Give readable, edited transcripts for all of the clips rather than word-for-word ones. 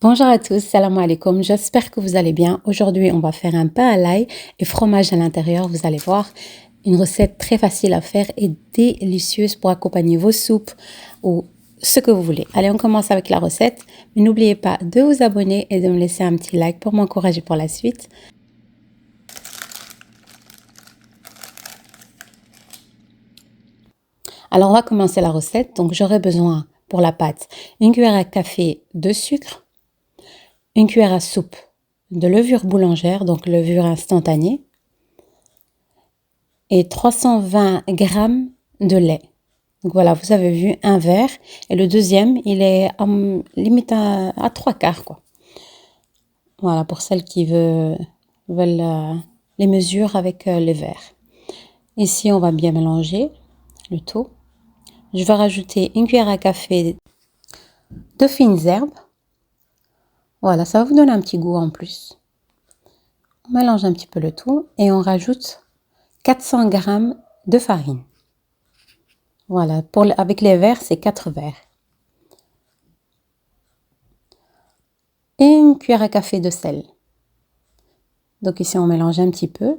Bonjour à tous, salam alaikum, j'espère que vous allez bien. Aujourd'hui, on va faire un pain à l'ail et fromage à l'intérieur. Vous allez voir, une recette très facile à faire et délicieuse pour accompagner vos soupes ou ce que vous voulez. Allez, on commence avec la recette. Mais n'oubliez pas de vous abonner et de me laisser un petit like pour m'encourager pour la suite. Alors, on va commencer la recette. Donc, j'aurai besoin pour la pâte une cuillère à café de sucre, une cuillère à soupe de levure boulangère, donc levure instantanée, et 320 grammes de lait. Donc voilà, vous avez vu un verre et le deuxième, il est limite à trois quarts, quoi. Voilà, pour celles qui veulent les mesures avec les verres. Ici, on va bien mélanger le tout. Je vais rajouter une cuillère à café de fines herbes. Voilà, ça va vous donner un petit goût en plus. On mélange un petit peu le tout et on rajoute 400 grammes de farine. Voilà, avec les verres, c'est 4 verres. Et une cuillère à café de sel. Donc ici, on mélange un petit peu.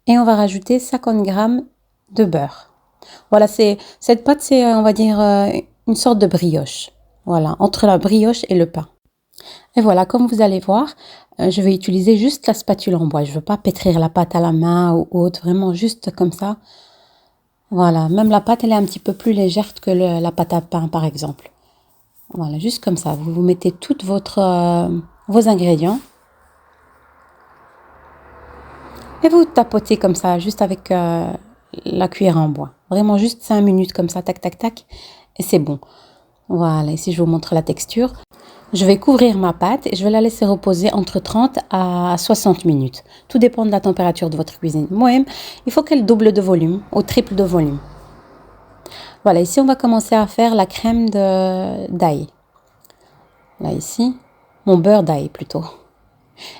Et on va rajouter 50 grammes de beurre. Voilà, cette pâte, c'est, on va dire, une sorte de brioche. Voilà, entre la brioche et le pain. Et voilà, comme vous allez voir, je vais utiliser juste la spatule en bois. Je ne veux pas pétrir la pâte à la main ou autre, vraiment juste comme ça. Voilà, même la pâte, elle est un petit peu plus légère que la pâte à pain, par exemple. Voilà, juste comme ça. Vous mettez tous vos ingrédients. Et vous tapotez comme ça, juste avec la cuillère en bois. Vraiment juste 5 minutes comme ça, tac, tac, tac. Et c'est bon. Voilà, ici je vous montre la texture. Je vais couvrir ma pâte et je vais la laisser reposer entre 30 à 60 minutes. Tout dépend de la température de votre cuisine. Moi-même, il faut qu'elle double de volume, au triple de volume. Voilà, ici on va commencer à faire la crème d'ail. Là ici, mon beurre d'ail plutôt.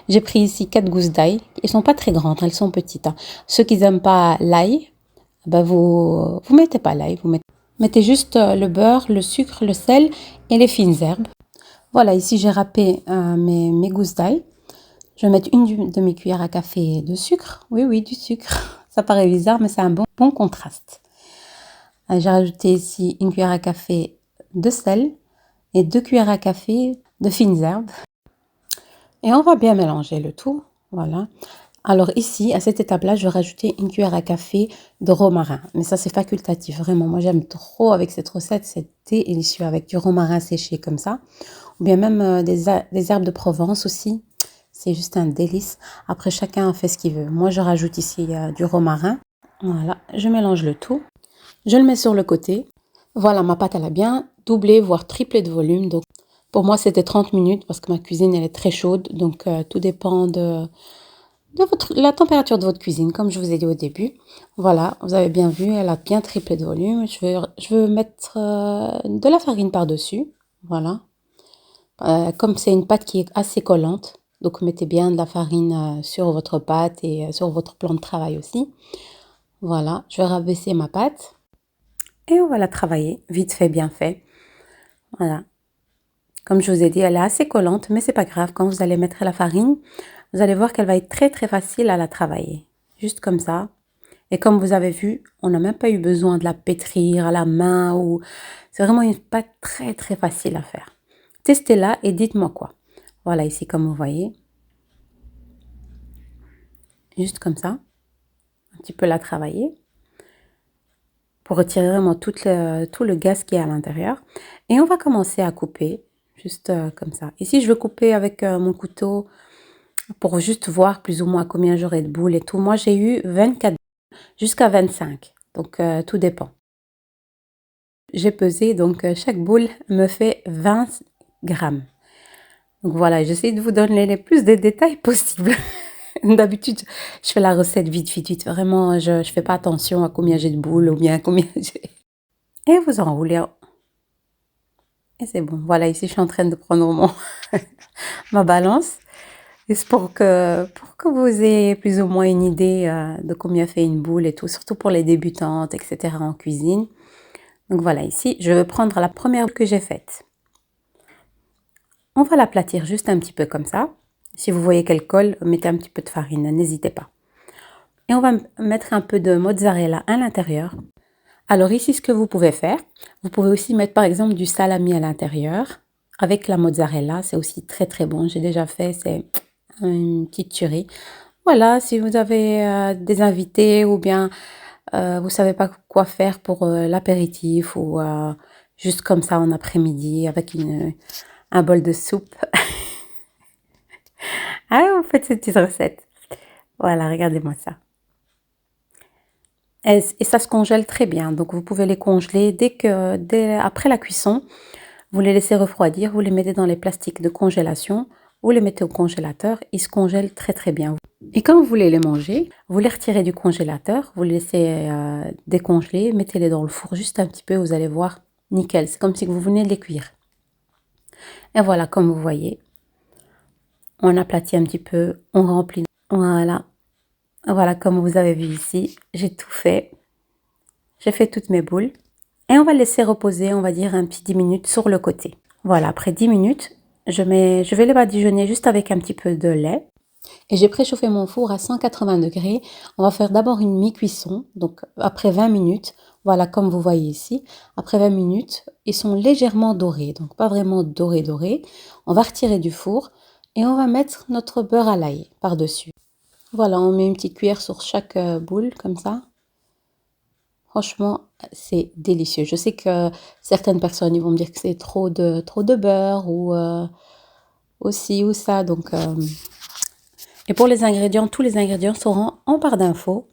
J'ai pris ici 4 gousses d'ail. Elles sont pas très grandes, elles sont petites. Ceux qui n'aiment pas l'ail, ben vous mettez pas l'ail. Mettez juste le beurre, le sucre, le sel et les fines herbes. Voilà, ici j'ai râpé mes gousses d'ail. Je vais mettre une demi-cuillère à café de sucre. Oui, oui, du sucre. Ça paraît bizarre, mais c'est un bon contraste. J'ai rajouté ici une cuillère à café de sel et 2 cuillères à café de fines herbes. Et on va bien mélanger le tout. Voilà. Alors ici, à cette étape-là, je vais rajouter une cuillère à café de romarin. Mais ça, c'est facultatif. Vraiment, moi, j'aime trop avec cette recette. C'est délicieux avec du romarin séché comme ça. Ou bien même des herbes de Provence aussi. C'est juste un délice. Après, chacun fait ce qu'il veut. Moi, je rajoute ici du romarin. Voilà, je mélange le tout. Je le mets sur le côté. Voilà, ma pâte, elle a bien doublé, voire triplé de volume. Donc, pour moi, c'était 30 minutes parce que ma cuisine, elle est très chaude. Donc, tout dépend de la température de votre cuisine, comme je vous ai dit au début. Voilà, vous avez bien vu, elle a bien triplé de volume. Je veux mettre de la farine par-dessus. Voilà. Comme c'est une pâte qui est assez collante, donc mettez bien de la farine sur votre pâte et sur votre plan de travail aussi. Voilà, je vais rabaisser ma pâte et on va la travailler, vite fait, bien fait. Voilà. Comme je vous ai dit, elle est assez collante, mais c'est pas grave. Quand vous allez mettre la farine, vous allez voir qu'elle va être très très facile à la travailler. Juste comme ça. Et comme vous avez vu, on n'a même pas eu besoin de la pétrir à la main ou... C'est vraiment une pâte très très facile à faire. Testez-la et dites-moi quoi. Voilà, ici comme vous voyez. Juste comme ça. Un petit peu la travailler. Pour retirer vraiment tout le gaz qui est à l'intérieur. Et on va commencer à couper. Juste comme ça. Ici, je vais couper avec mon couteau pour juste voir plus ou moins combien j'aurai de boules et tout. Moi, j'ai eu 24 jusqu'à 25. Donc, tout dépend. J'ai pesé, donc chaque boule me fait 20 grammes. Donc voilà, j'essaie de vous donner les plus de détails possibles. D'habitude, je fais la recette vite, vite, vite. Vraiment, je ne fais pas attention à combien j'ai de boules ou bien combien j'ai. Et vous enroulez. Et c'est bon. Voilà, ici, je suis en train de prendre ma balance. Et c'est pour que vous ayez plus ou moins une idée de combien fait une boule et tout, surtout pour les débutantes, etc. en cuisine. Donc voilà, ici, je vais prendre la première que j'ai faite. On va l'aplatir juste un petit peu comme ça. Si vous voyez qu'elle colle, mettez un petit peu de farine, n'hésitez pas. Et on va mettre un peu de mozzarella à l'intérieur. Alors ici, ce que vous pouvez faire, vous pouvez aussi mettre par exemple du salami à l'intérieur avec la mozzarella. C'est aussi très très bon. J'ai déjà fait, c'est une petite tuerie. Voilà, si vous avez des invités ou bien vous savez pas quoi faire pour l'apéritif ou juste comme ça en après-midi avec un bol de soupe. Ah, vous faites cette petite recette. Voilà, regardez-moi ça. Et ça se congèle très bien. Donc, vous pouvez les congeler après la cuisson. Vous les laissez refroidir. Vous les mettez dans les plastiques de congélation. Vous les mettez au congélateur. Ils se congèlent très, très bien. Et quand vous voulez les manger, vous les retirez du congélateur. Vous les laissez décongeler. Mettez-les dans le four juste un petit peu. Vous allez voir, nickel. C'est comme si vous venez de les cuire. Et voilà, comme vous voyez, on aplatit un petit peu. On remplit. Voilà. Voilà, comme vous avez vu ici, j'ai tout fait. J'ai fait toutes mes boules. Et on va laisser reposer, on va dire, un petit 10 minutes sur le côté. Voilà, après 10 minutes, je vais les badigeonner juste avec un petit peu de lait. Et j'ai préchauffé mon four à 180 degrés. On va faire d'abord une mi-cuisson. Donc, après 20 minutes, voilà, comme vous voyez ici, après 20 minutes, ils sont légèrement dorés. Donc, pas vraiment dorés. On va retirer du four et on va mettre notre beurre à l'ail par-dessus. Voilà, on met une petite cuillère sur chaque boule, comme ça. Franchement, c'est délicieux. Je sais que certaines personnes ils vont me dire que c'est trop de beurre ou aussi ou ça. Donc, et pour les ingrédients, tous les ingrédients seront en barre d'infos.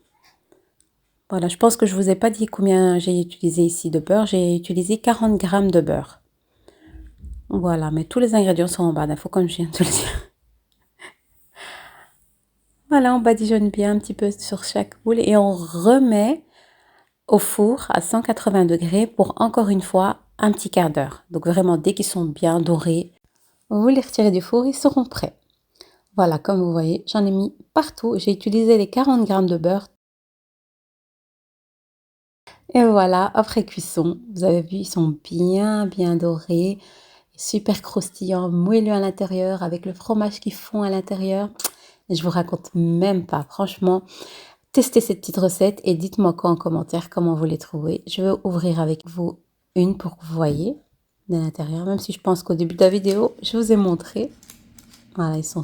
Voilà, je pense que je vous ai pas dit combien j'ai utilisé ici de beurre. J'ai utilisé 40 grammes de beurre. Voilà, mais tous les ingrédients sont en barre d'infos comme je viens de le dire. Voilà, on badigeonne bien un petit peu sur chaque boule et on remet au four à 180 degrés pour encore une fois un petit quart d'heure. Donc vraiment, dès qu'ils sont bien dorés, vous les retirez du four, ils seront prêts. Voilà, comme vous voyez, j'en ai mis partout. J'ai utilisé les 40 grammes de beurre. Et voilà, après cuisson, vous avez vu, ils sont bien dorés, super croustillants, moelleux à l'intérieur, avec le fromage qui fond à l'intérieur. Et je vous raconte même pas, franchement. Testez cette petite recette et dites-moi quoi en commentaire comment vous les trouvez. Je vais ouvrir avec vous une pour que vous voyez de l'intérieur, même si je pense qu'au début de la vidéo, je vous ai montré. Voilà, ils sont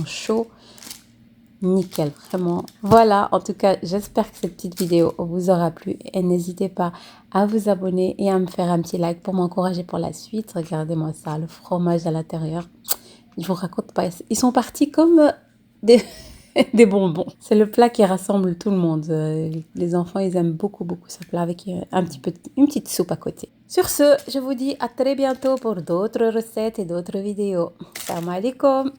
chauds. Nickel, vraiment. Voilà, en tout cas, j'espère que cette petite vidéo vous aura plu. Et n'hésitez pas à vous abonner et à me faire un petit like pour m'encourager pour la suite. Regardez-moi ça, le fromage à l'intérieur. Je vous raconte pas, ils sont partis comme des... des bonbons. C'est le plat qui rassemble tout le monde. Les enfants, ils aiment beaucoup ce plat avec une petite soupe à côté. Sur ce, je vous dis à très bientôt pour d'autres recettes et d'autres vidéos. Salam alaikum.